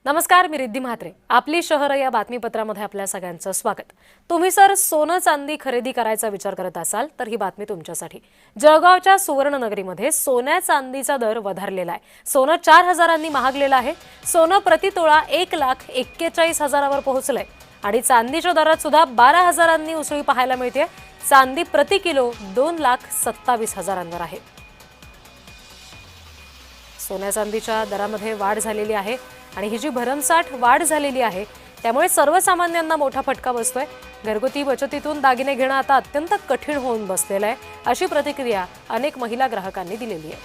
नमस्कार, मी रिद्धी म्हात्रे. आपली शहर या बातमीपत्रामध्ये आपल्या सगळ्यांचं स्वागत. तुम्ही जर सोनं चांदी खरेदी करायचा विचार करत असाल तर ही बातमी तुमच्यासाठी. जळगावच्या सुवर्णनगरीमध्ये सोन्या चांदीचा दर वधारलेला आहे. सोनं 4,000 महागलेलं आहे. सोनं प्रति तोळा 1,41,000 पोहोचलंय आणि चांदीच्या दरात सुद्धा 12,000 उसळी पाहायला मिळते. चांदी प्रति किलो 2,27,000 आहे. सोन्या चांदीच्या दरामध्ये वाढ झालेली आहे आणि ही जी भरमसाठ वाढ झालेली आहे त्यामुळे सर्वसामान्यांना मोठा फटका बसतोय. घरगुती बचतीतून दागिने घेणं आता अत्यंत कठीण होऊन बसलेलं आहे, अशी प्रतिक्रिया अनेक महिला ग्राहकांनी दिलेली आहे.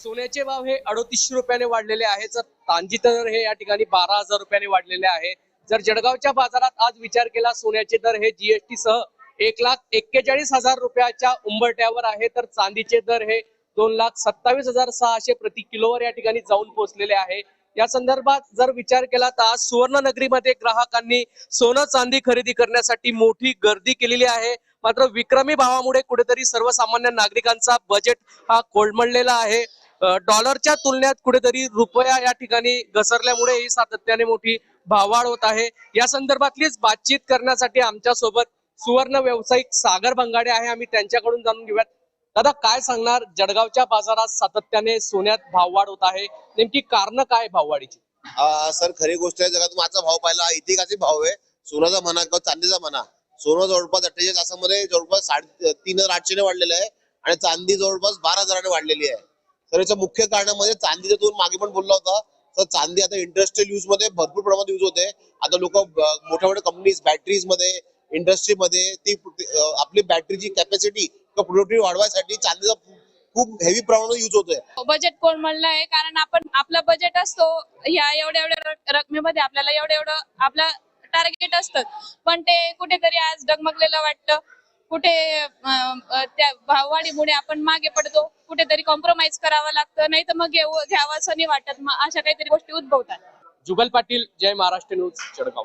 सोन्याचे भाव हे 3800 रुपयाने वाढलेले आहे, तर चांदीचे दर हे या ठिकाणी 12,000 रुपयाने वाढलेले आहे. जर जळगावच्या बाजारात आज विचार केला सोन्याचे दर हे जीएसटी सह 1,41,000 रुपयाच्या उंबरठ्यावर आहे, तर चांदीचे दर हे 2,27,600 प्रति किलोवर या ठिकाणी जाऊन पोहोचलेले आहे. या संदर्भात जर विचार केला तर आज सुवर्णनगरीमध्ये ग्राहकांनी सोनं चांदी खरेदी करण्यासाठी मोठी गर्दी केलेली आहे. मात्र विक्रमी भावामुळे कुठेतरी सर्वसामान्य नागरिकांचा बजेट हा कोलमडलेला आहे. डॉलरच्या तुलनेत कुठेतरी रुपया या ठिकाणी घसरल्यामुळे ही सातत्याने मोठी भाववाढ होत आहे. या संदर्भातलीच बातचीत करण्यासाठी आमच्या सोबत सुवर्ण व्यावसायिक सागर बंगाडे आहे. आम्ही त्यांच्याकडून जाणून घेऊयात. दादा, काय सांगणार, जळगावच्या बाजारात सातत्याने सोन्यात भाववाढ होत आहे, नेमकी कारण काय भाववाढीची? सर, खरी गोष्ट आहे, जगात माझा भाव पाहिला ऐतिहासिक भाव आहे. सोन्याचा म्हणा किंवा चांदीचा म्हणा, सोनं जवळपास 48 तासामध्ये जवळपास 3,800 वाढलेलं आहे आणि चांदी जवळपास 12,000 वाढलेली आहे. तर याचं मुख्य कारणामध्ये चांदीचा तून मागे पण बोलला होता, तर चांदी आता इंडस्ट्रियल यूज मध्ये भरपूर प्रमाणात यूज होते. आता लोक मोठ्या मोठ्या कंपनीज बॅटरीज मध्ये, इंडस्ट्रीमध्ये ती आपली बॅटरीची कॅपॅसिटी किंवा प्रोडक्टिव्हिटी वाढवायसाठी चांदीचा खूप हेवी प्रमाणात यूज होतोय. बजेट कोलमडलं आहे, कारण आपण आपला बजेट असतो ह्या एवढ्या रकमेमध्ये, आपल्याला एवढं आपलं टार्गेट असतं, पण ते कुठेतरी आज डगमगलेलं वाटतं. कुठे त्या भाववाढीमुळे आपण मागे पडतो, कुठेतरी कॉम्प्रोमाइज करावं लागतं, नाही तर मग घ्यावं असं नाही वाटत. मग अशा काहीतरी गोष्टी उद्भवतात. जुगल पाटील, जय महाराष्ट्र न्यूज, जळगाव.